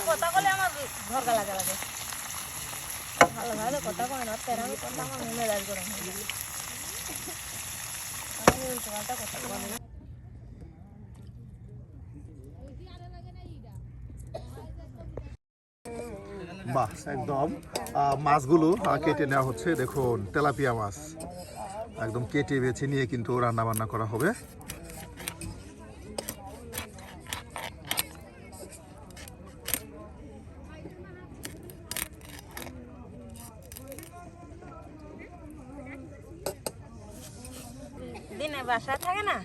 কথা বলে আমার ঘর গালা লাগে ভালো ভালো কথা কয় না তেরা কথা আমার মনে রাজ করে কথা বলে না বাহ একদম মাছগুলো কেটে নেওয়া হচ্ছে দেখুন তেলাপিয়া মাছ একদম কেটে বেছে নিয়ে কিন্তু রান্না বান্না করা হবে দিনে বাসা থাকে না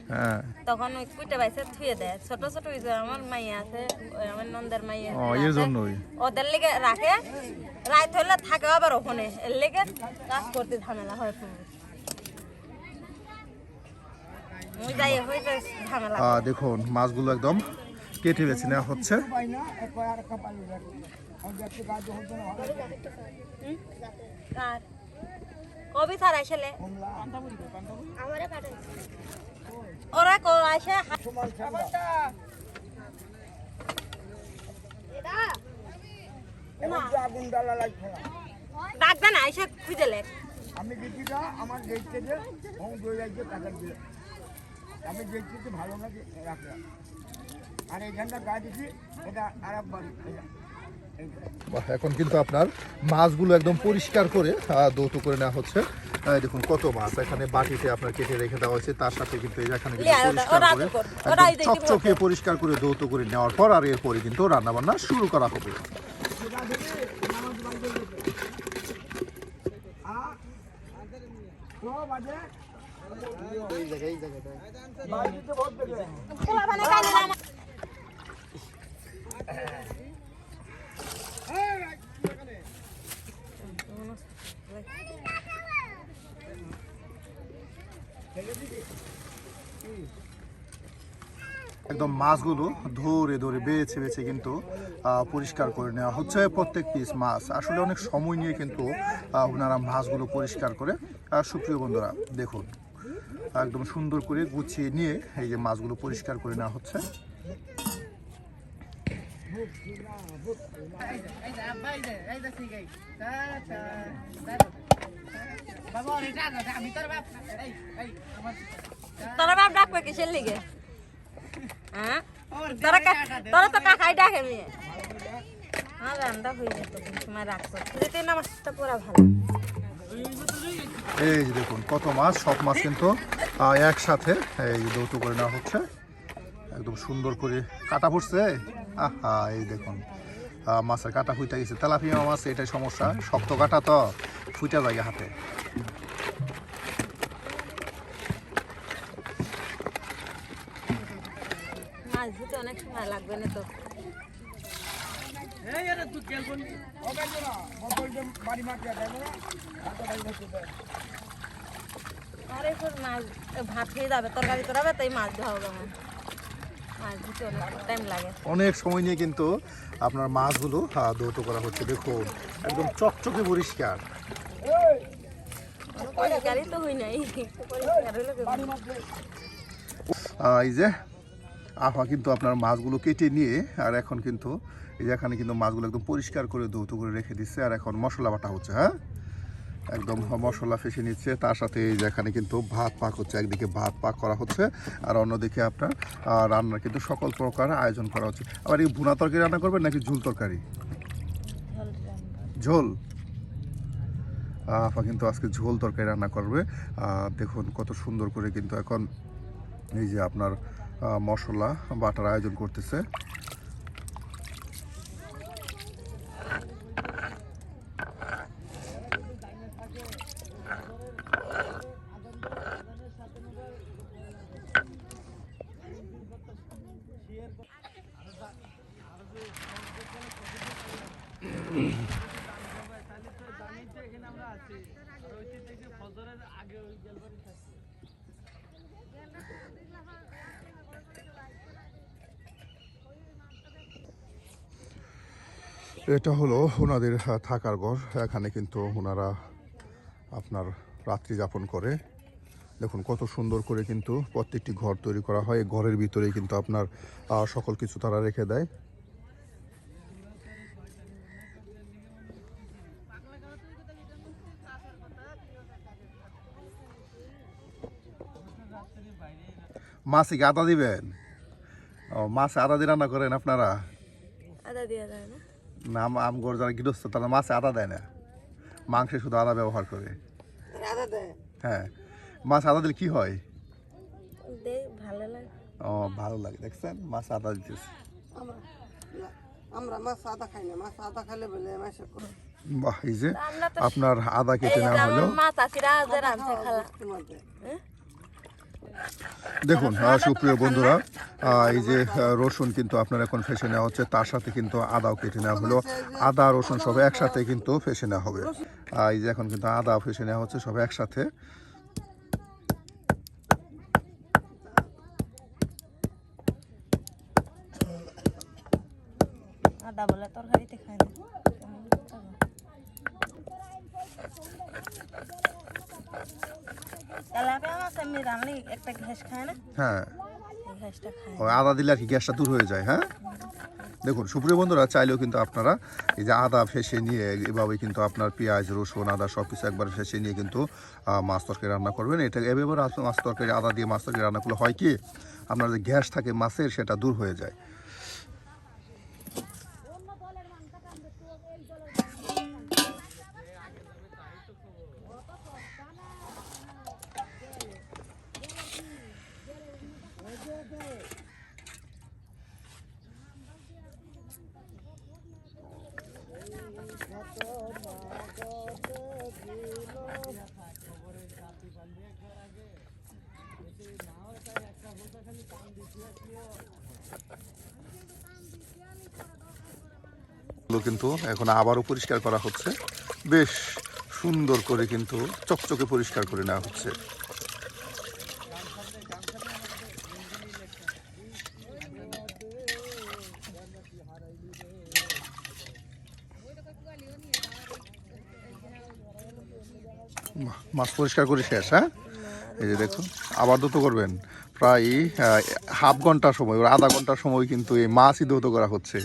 তখন ওই কুইটা বাইসে থুয়ে দেয় ছোট ছোট আমার মাইয়া আছে আমার নন্দের মাইয়া এর জন্যই ওদের লেগে রাখে রাত হলে থাকে আবার ওখানে এর লেগে কাজ করতে ঝামেলা হয় দেখুন মাছগুলো একদম কেটে বেছে নেওয়া হচ্ছে কবি স্যার আসলে ওরা আসে ডাকবে না এসে খুঁজে লে আমি দেখি না আমার দেখতে যে টাকা দিয়ে আমি দেখছি ভালো না রাখলাম আর এইখানটা গাছ দিচ্ছি এটা আর একবার এখন কিন্তু আপনার মাছগুলো একদম পরিষ্কার করে ধৌত করে নেওয়া হচ্ছে দেখুন কত মাছ এখানে বাটিতে আপনার কেটে রেখে দেওয়া হয়েছে তার সাথে কিন্তু এখানে চকচকে পরিষ্কার করে ধৌত করে নেওয়ার পর আর এরপরে কিন্তু রান্না বান্না শুরু করা হবে একদম মাছগুলো ধরে ধরে বেছে বেছে কিন্তু পরিষ্কার করে নেওয়া হচ্ছে প্রত্যেক পিস মাছ আসলে অনেক সময় নিয়ে কিন্তু ওনারা মাছগুলো পরিষ্কার করে সুপ্রিয় বন্ধুরা দেখুন একদম সুন্দর করে গুছিয়ে নিয়ে এই যে মাছগুলো পরিষ্কার করে নেওয়া হচ্ছে তোরা বাপ ডাকবে কিসের লিগে হ্যাঁ তোরা তো কাকাই ডাকে মেয়ে হ্যাঁ রান্না হয়ে যেত সময় রাখতো যেতে না মাছটা পুরা ভালো এই যে দেখুন কত মাছ সব মাছ কিন্তু একসাথে এই ধৌত করে নেওয়া হচ্ছে একদম সুন্দর করে কাটা পড়ছে আহা এই দেখুন মাছের কাটা ফুইটা গেছে তেলাপিয়া মাছ এটাই সমস্যা শক্ত কাটা তো ফুইটা যায় হাতে মাছ ধুতে অনেক সময় লাগবে না তো আরে মাছ ভাত খেয়ে যাবে তরকারি করাবে তাই মাছ ধোয়া হবে আমার মাছ ধুতে অনেক টাইম লাগে অনেক সময় নিয়ে কিন্তু আপনার মাছগুলো ধৌত করা হচ্ছে দেখুন একদম চকচকে পরিষ্কার পরিষ্কারই তো হই নাই এই যে আফা কিন্তু আপনার মাছগুলো কেটে নিয়ে আর এখন কিন্তু এই যে এখানে কিন্তু মাছগুলো একদম পরিষ্কার করে ধৌত করে রেখে দিচ্ছে আর এখন মশলা বাটা হচ্ছে হ্যাঁ একদম মশলা ফেসে নিচ্ছে তার সাথে এই যে এখানে কিন্তু ভাত পাক হচ্ছে একদিকে ভাত পাক করা হচ্ছে আর অন্যদিকে আপনার রান্নার কিন্তু সকল প্রকার আয়োজন করা হচ্ছে আবার এই ভুনা তরকারি রান্না করবেন নাকি ঝোল তরকারি ঝোল আফা কিন্তু আজকে ঝোল তরকারি রান্না করবে দেখুন কত সুন্দর করে কিন্তু এখন এই যে আপনার মশলা বাটার আয়োজন করতেছে এটা হলো ওনাদের থাকার ঘর এখানে কিন্তু ওনারা আপনার রাত্রি যাপন করে দেখুন কত সুন্দর করে কিন্তু প্রত্যেকটি ঘর তৈরি করা হয়। এই ঘরের ভিতরেই কিন্তু আপনার সকল কিছু তারা রেখে দেয়। মাছে কি আদা দিবেন? ও, মাছে আদা দিয়ে রান্না করেন আপনারা? আদা দেওয়া যায় না? না, আমগর যারা গৃহস্থ তারা মাছে আদা দেয় না, মাংসে শুধু আদা ব্যবহার করে। আদা দেয়। হ্যাঁ, মাছ আদা দিলে কি হয়? ভালো লাগে। ও, ভালো লাগে। দেখছেন মাছ আদা দিতেছে। আমরা মাছ আদা খাই না, মাছ আদা খাইলে বলে মাছের বাহ, এই যে আপনার আদা কেটে নেওয়া হলো। দেখুন সুপ্রিয় বন্ধুরা, এই যে রসুন কিন্তু আপনার এখন ফেসে নেওয়া হচ্ছে, তার সাথে কিন্তু আদাও কেটে নেওয়া হলো। আদা রসুন সব একসাথে কিন্তু ফেসে নেওয়া হবে। এই যে এখন কিন্তু আদা ফেসে নেওয়া হচ্ছে সব একসাথে। আদা বলে তরকারিতে খায় না। তেলাপিয়া মাছ এমনি রান্নাই একটা ঘ্যাস খায় না? হ্যাঁ, এই ঘ্যাসটা খায়। আদা দিলে আর কি গ্যাসটা দূর হয়ে যায়। হ্যাঁ, দেখুন সুপ্রিয় বন্ধুরা, চাইলেও কিন্তু আপনারা এই যে আদা ফেসে নিয়ে এভাবে কিন্তু আপনার পেঁয়াজ রসুন আদা সব কিছু একবার ফেসে নিয়ে কিন্তু মাছ তরকারি রান্না করবেন। এটা এভাবে মাছ তরকারি আদা দিয়ে মাছ তরকারি রান্না করলে হয় কি, আপনার যে গ্যাস থাকে মাছের সেটা দূর হয়ে যায়। কিন্তু এখন আবারও পরিষ্কার করা হচ্ছে, বেশ সুন্দর করে কিন্তু চকচকে পরিষ্কার করে নেওয়া হচ্ছে। মাছ পরিষ্কার করে শেষ। হ্যাঁ, এই যে দেখুন আবার দ্রুত করবেন, প্রায় হাফ ঘন্টার সময় ওর আধা ঘন্টার সময় কিন্তু এই মাছই দ্রুত করা হচ্ছে।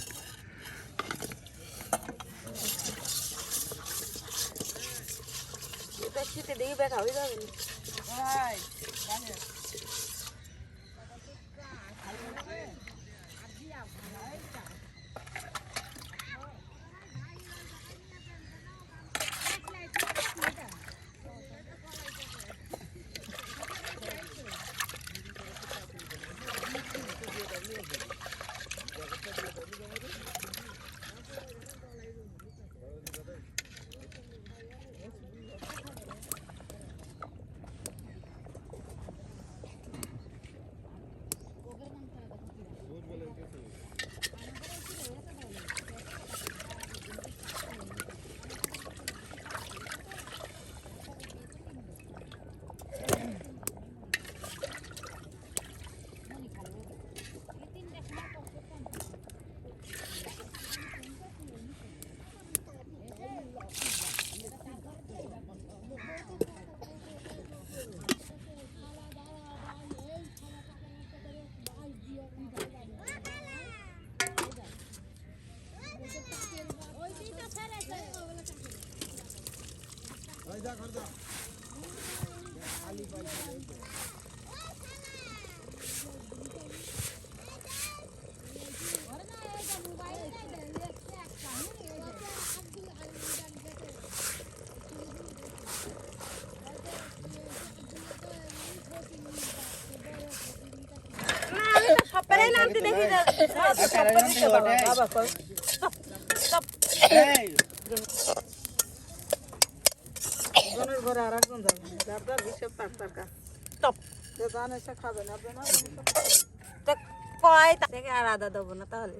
আর আদা দেবো না, তাহলে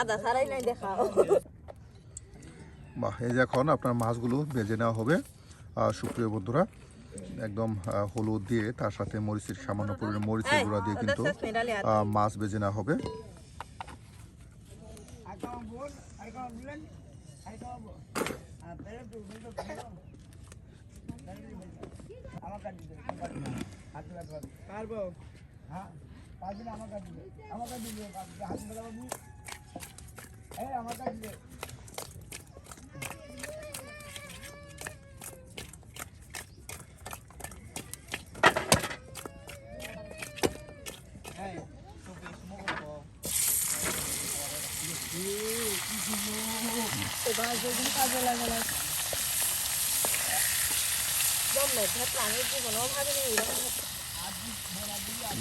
আদা ছাড়াই নাই দেখাও। বাহ, এই যে এখন আপনার মাছগুলো ভেজে নেওয়া হবে সুপ্রিয় বন্ধুরা, একদম হলুদ দিয়ে তার সাথে মরিচের সামান্য পরিমাণে মরিচের গুঁড়া দিয়ে কিন্তু মাছ ভেজে নেওয়া হবে। আমার কাছে দিবে হাত লাগবে পারবো হ্যাঁ পারবি না আমার কাছে দিবে হাত লাগাবি এই আমার কাছে দিবে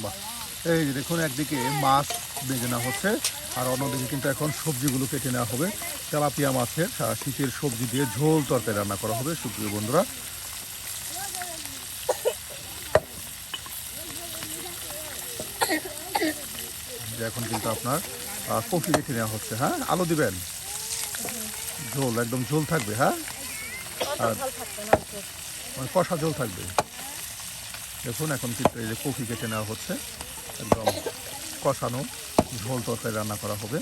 বাহ, এই যে দেখুন একদিকে মাছ ভেজে নেওয়া হচ্ছে আর অন্যদিকে কিন্তু এখন সবজিগুলো কেটে নেওয়া হবে। তেলাপিয়া মাছের শীতের সবজি দিয়ে ঝোল তরকারি রান্না করা হবে সুপ্রিয় বন্ধুরা। এখন কিন্তু আপনার কফি কেটে নেওয়া হচ্ছে। হ্যাঁ, আলু দিবেন, ঝোল একদম ঝোল থাকবে। হ্যাঁ, আর মানে কষা ঝোল থাকবে। দেখুন এখন কিন্তু এই যে কফি কেটে নেওয়া হচ্ছে, একদম কষানো ঝোল তরকারি রান্না করা হবে।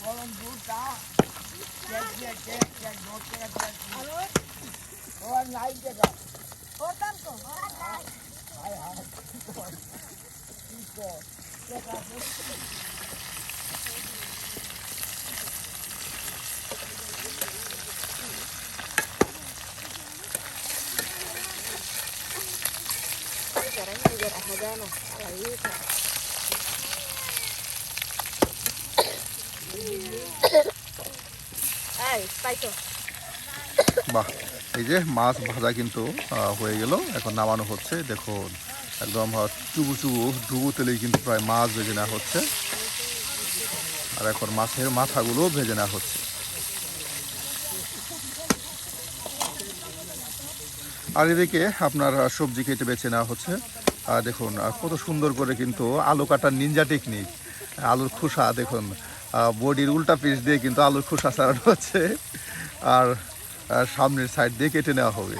গরম দুধটা নাই দেখা বাহ, এই যে মাছ ভাজা কিন্তু হয়ে গেল, এখন নামানো হচ্ছে। দেখুন একদম চুবু চুবু ডুবু তেলেই কিন্তু প্রায় মাছ ভেজে নেওয়া হচ্ছে। আর এখন মাছের মাথাগুলো ভেজে নেওয়া হচ্ছে। আর এদিকে আপনার সবজি কেটে বেছে নেওয়া হচ্ছে। দেখুন কত সুন্দর করে কিন্তু আলু কাটার নিনজা টেকনিক। আলুর খোসা দেখুন, বডির উল্টা পিস দিয়ে কিন্তু আলুর খোসা ছাড়ানো হচ্ছে আর সামনের সাইড দিয়ে কেটে নেওয়া হবে।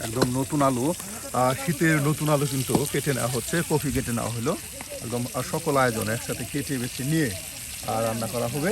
একদম নতুন আলু, শীতের নতুন আলু কিন্তু কেটে নেওয়া হচ্ছে, কফি কেটে নেওয়া হলো। একদম সকল আয়োজন একসাথে কেটে বেছে নিয়ে রান্না করা হবে।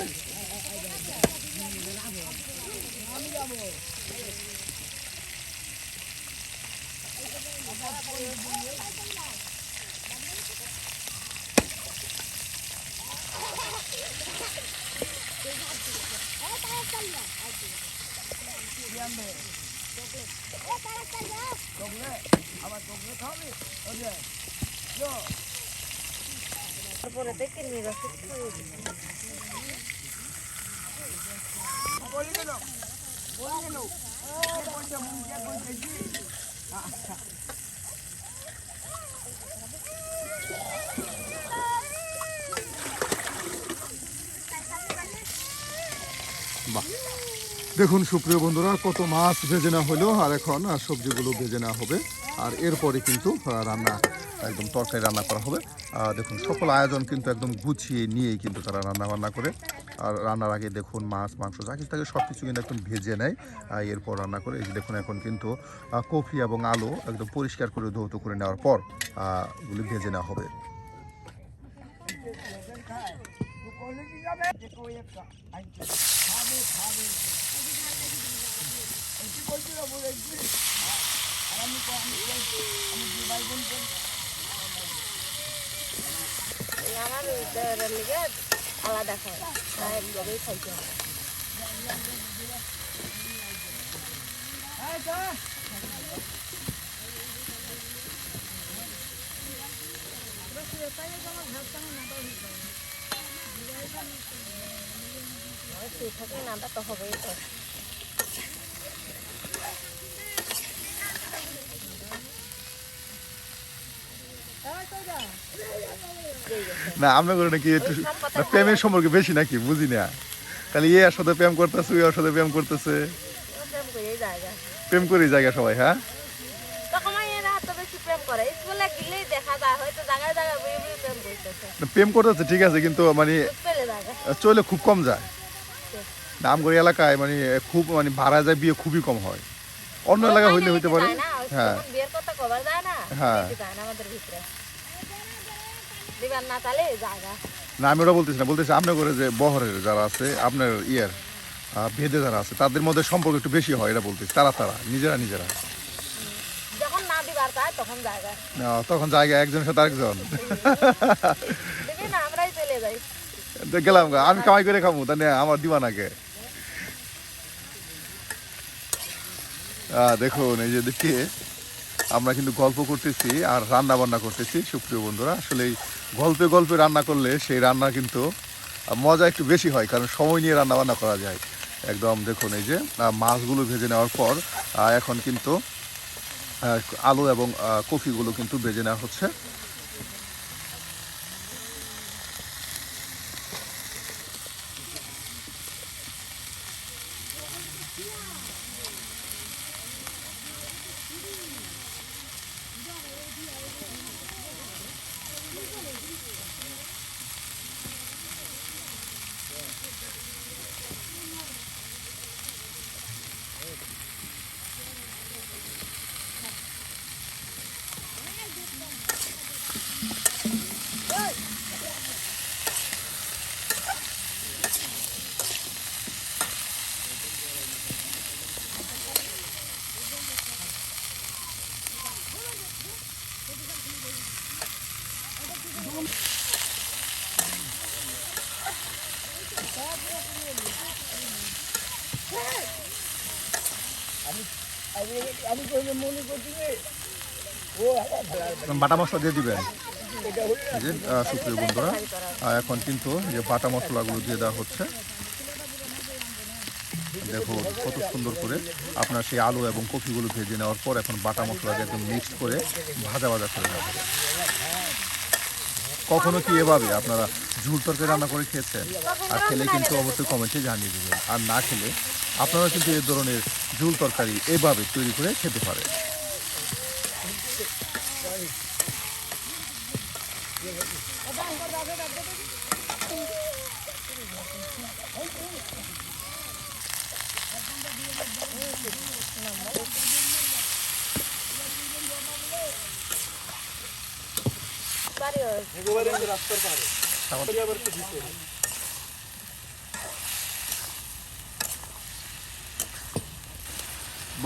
তারপরে দেখে নিয়ে যাচ্ছে বাহ, দেখুন সুপ্রিয় বন্ধুরা কত মাছ ভেজে নেওয়া হলো আর এখন সবজিগুলো ভেজে নেওয়া হবে। আর এরপরে কিন্তু রান্না একদম তরকারি রান্না করা হবে। দেখুন সকল আয়োজন কিন্তু একদম গুছিয়ে নিয়েই কিন্তু তারা রান্না বান্না করে। আর রান্নার আগে দেখুন মাছ মাংস যা কিছু থাকে সব কিছু কিন্তু একদম ভেজে নেয়, এরপর রান্না করে। এই যে দেখুন এখন কিন্তু কফি এবং আলু একদম পরিষ্কার করে ধৌত করে নেওয়ার পর এগুলি ভেজে নেওয়া হবে। আমার দেওয়ারের লিগে আলাদা খায় না, একভাবেই খাইতে হবে। ঠিক থাকে নাটা তো হবেই তো। না আমরা করে নাকি একটু প্রেমের সম্পর্কে বেশি নাকি বুঝি না, খালি এর সাথে প্রেম করতেছে ওর সাথে প্রেম করতেছে, প্রেম করেই জায়গা প্রেম করে জায়গা সবাই। হ্যাঁ তখন এরা তো বেশি প্রেম করে, স্কুলে গেলেই দেখা যায় হয়তো জায়গায় জায়গায় বই বই প্রেম করতেছে। প্রেম করতেছে ঠিক আছে, কিন্তু মানে পেলে জায়গা চলে খুব কম যায়। নামগড়ি এলাকায় মানে খুব মানে ভাড়া যায় বিয়ে খুবই কম হয়, অন্য এলাকায় হইলে হইতে পারে। হ্যাঁ বিয়ের কথা কবার যায় না, হ্যাঁ যায় না আমাদের ভিতরে দিবার না তাহলে জায়গা। না আমি ওটা বলতেছি না, বলতেছি আপনার করে যে বহরের যারা আছে আপনার ভেদে যারা আছে তাদের মধ্যে সম্পর্ক একটু বেশি হয়, এটা বলতেছি। তারা নিজেরা যখন না দিবার চায় তখন জায়গা, তখন জায়গা একজনের সাথে আরেকজন দিবি না আমরাই চলে যাই। গেলাম গা, আমি কামাই করে খাবো তা আমার দিবা নাকে। দেখুন এই যে দেখে আমরা কিন্তু গল্প করতেছি আর রান্না বান্না করতেছি সুপ্রিয় বন্ধুরা। আসলে এই গল্পে গল্পে রান্না করলে সেই রান্না কিন্তু মজা একটু বেশি হয়, কারণ সময় নিয়ে রান্না বান্না করা যায়। একদম দেখুন এই যে মাছগুলো ভেজে নেওয়ার পর এখন কিন্তু আলু এবং কফিগুলো কিন্তু ভেজে নেওয়া হচ্ছে। বাটা মশলা দিয়ে দিবেন এই যে সুপ্রিয় বন্ধুরা। এখন কিন্তু যে বাটা মশলাগুলো দিয়ে দেওয়া হচ্ছে। দেখুন কত সুন্দর করে আপনার সেই আলু এবং কফিগুলো ভেজে নেওয়ার পর এখন বাটা মশলাকে একদম মিক্সড করে ভাজা ভাজা করে নেওয়া হবে। কখনো কি এভাবে আপনারা ঝুল তরকারি রান্না করে খেয়েছেন? আর খেলে কিন্তু অবশ্যই কমেন্টে জানিয়ে দেবেন। আর না খেলে আপনারা কিন্তু এই ধরনের ঝুল তরকারি এভাবে তৈরি করে খেতে পারেন।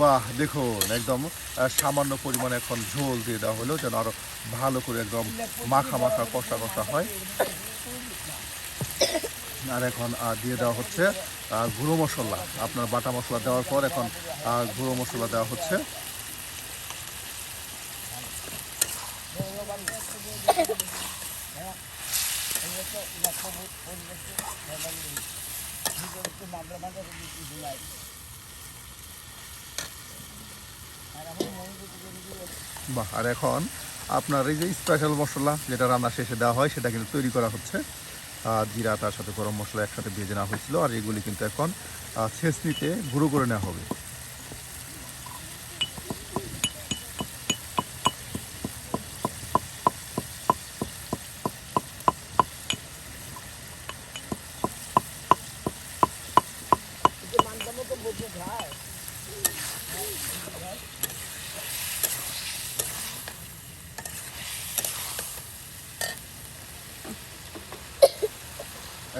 বাহ দেখুন একদম সামান্য পরিমাণে এখন ঝোল দিয়ে দেওয়া হলো যেন আরো ভালো করে একদম মাখা মাখা কষা কষা হয়। আর এখন দিয়ে দেওয়া হচ্ছে গুঁড়ো মশলা। আপনার বাটা মশলা দেওয়ার পর এখন গুঁড়ো মশলা দেওয়া হচ্ছে। বাহ আর এখন আপনার এই যে স্পেশাল মশলা যেটা রান্না শেষে দেওয়া হয় সেটা কিন্তু তৈরি করা হচ্ছে। জিরা তার সাথে গরম মশলা একসাথে ভেজে নেওয়া হয়েছিল, আর এগুলি কিন্তু এখন ছেঁচনিতে গুঁড়ো করে নেওয়া হবে।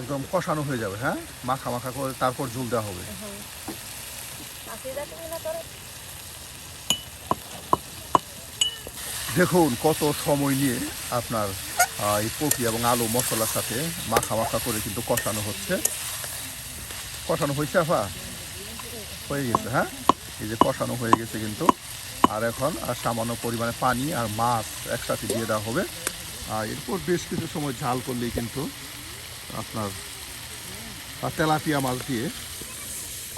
একদম কষানো হয়ে যাবে, হ্যাঁ মাখা মাখা করে তারপর ঝোল দেওয়া হবে। দেখুন কত সময় নিয়ে আপনার এই কপি এবং আলু মশলার সাথে মাখা মাখা করে কিন্তু কষানো হচ্ছে। কষানো হয়েছে আপা? হয়ে গেছে, হ্যাঁ, এই যে কষানো হয়ে গেছে কিন্তু। আর এখন আর সামান্য পরিমাণে পানি আর মাছ একসাথে দিয়ে দেওয়া হবে। আর এরপর বেশ কিছু সময় ঝাল করলেই কিন্তু আপনার তেলাপিয়া মাছ দিয়ে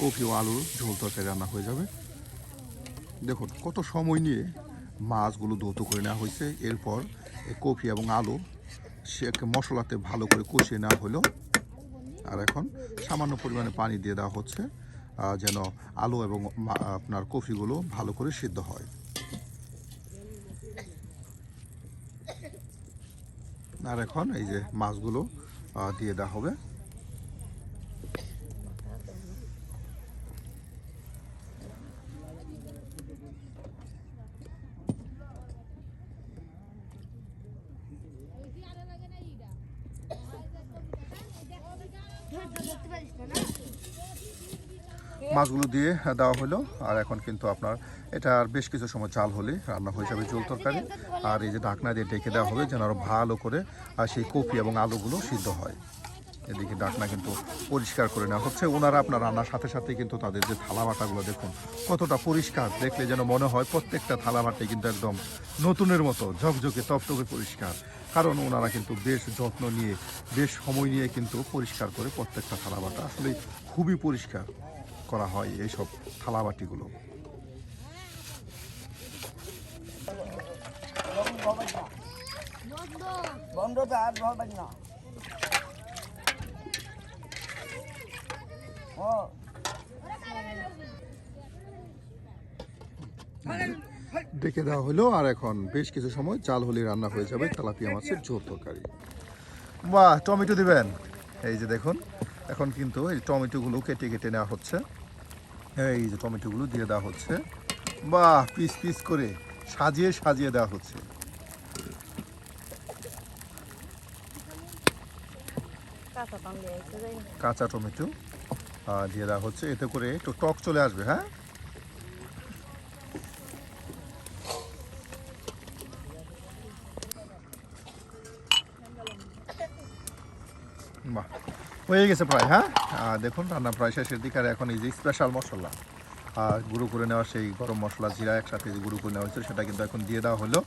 কপি ও আলুর ঝোল তরকারি রান্না হয়ে যাবে। দেখুন কত সময় নিয়ে মাছগুলো ধৌত করে নেওয়া হয়েছে। এরপর এই কপি এবং আলু সে মশলাতে ভালো করে কষিয়ে নেওয়া হলো। আর এখন সামান্য পরিমাণে পানি দিয়ে দেওয়া হচ্ছে যেন আলু এবং আপনার কফিগুলো ভালো করে সিদ্ধ হয়। আর এখন এই যে মাছগুলো দিয়ে দেওয়া হবে। মাছগুলো দিয়ে দেওয়া হলো। আর এখন কিন্তু আপনার এটা আর বেশ কিছু সময় চাল হলে রান্না হয়ে যাবে ঝোল তরকারি। আর এই যে ঢাকনা দিয়ে ঢেকে দেওয়া হবে যেন আরও ভালো করে আর সেই কপি এবং আলুগুলো সিদ্ধ হয়। এদিকে ঢাকনা কিন্তু পরিষ্কার করে নেওয়া হচ্ছে। ওনারা আপনার রান্নার সাথে সাথে কিন্তু তাদের যে থালা বাটাগুলো দেখুন কতটা পরিষ্কার, দেখলে যেন মনে হয় প্রত্যেকটা থালা বাটাই কিন্তু একদম নতুনের মতো ঝকঝকে তপতপে পরিষ্কার। কারণ ওনারা কিন্তু বেশ যত্ন নিয়ে বেশ সময় নিয়ে কিন্তু পরিষ্কার করে প্রত্যেকটা থালা বাটা আসলে খুবই পরিষ্কার করা হয় এইসব থালাবাটিগুলো। ডেকে দেওয়া হলো। আর এখন বেশ কিছু সময় চাল হলে রান্না হয়ে যাবে তেলাপিয়া মাছের ঝোল তরকারি। বাহ, টমেটো দিবেন? এই যে দেখুন এখন কিন্তু এই টমেটোগুলো কেটে কেটে নেওয়া হচ্ছে। এই যে টমেটোগুলো দিয়ে দেওয়া হচ্ছে। বাহ, পিস পিস করে সাজিয়ে সাজিয়ে দেওয়া হচ্ছে। কাঁচা টমেটো দিয়ে দেওয়া হচ্ছে, এতে করে একটু টক চলে আসবে। হ্যাঁ, বাহ, হয়ে গেছে প্রায়। হ্যাঁ, দেখুন রান্না প্রায় শেষের দিকে। আর এখন এই যে স্পেশাল মশলা গুঁড়ো করে নেওয়া সেই গরম মশলা জিরা একসাথে যে গুঁড়ো করে নেওয়া হয়েছে সেটা কিন্তু এখন দিয়ে দেওয়া হলো।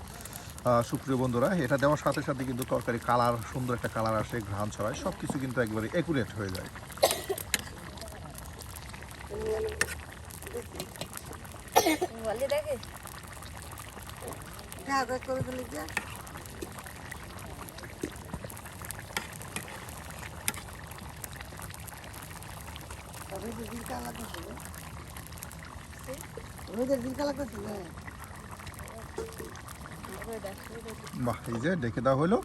সুপ্রিয় বন্ধুরা, এটা দেওয়ার সাথে সাথে কিন্তু তরকারি কালার, সুন্দর একটা কালার আসে, ঘ্রাণ ছড়ায়, সব কিছু কিন্তু একবারে একুরেট হয়ে যায়। বাহ, এই যে ডেকে দেওয়া হলো।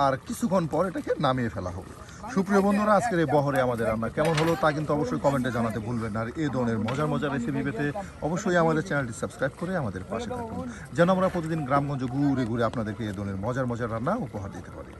আর কিছুক্ষণ পর এটাকে নামিয়ে ফেলা হবে। সুপ্রিয় বন্ধুরা, আজকের এই বহরে আমাদের রান্না কেমন হলো তা কিন্তু অবশ্যই কমেন্টে জানাতে ভুলবেন না। আর এই ধরনের মজার মজার রেসিপি পেতে অবশ্যই আমাদের চ্যানেলটি সাবস্ক্রাইব করে আমাদের পাশে থাকুন, যেন আমরা প্রতিদিন গ্রামগঞ্জ ঘুরে ঘুরে আপনাদেরকে এই ধরনের মজার মজার রান্না উপহার দিতে পারি।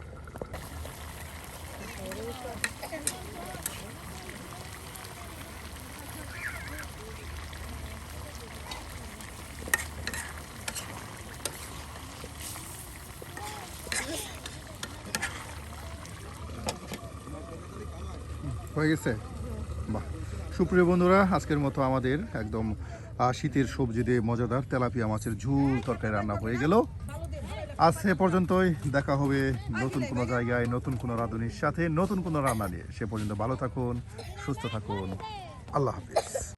হয়ে গেছে? বাহ, সুপ্রিয় বন্ধুরা, আজকের মতো আমাদের একদম শীতের সবজি দিয়ে মজাদার তেলাপিয়া মাছের ঝোল তরকারি রান্না হয়ে গেল। আজ সে পর্যন্তই। দেখা হবে নতুন কোনো জায়গায়, নতুন কোনো রাঁধুনির সাথে, নতুন কোনো রান্না নিয়ে। সে পর্যন্ত ভালো থাকুন, সুস্থ থাকুন। আল্লাহ হাফিজ।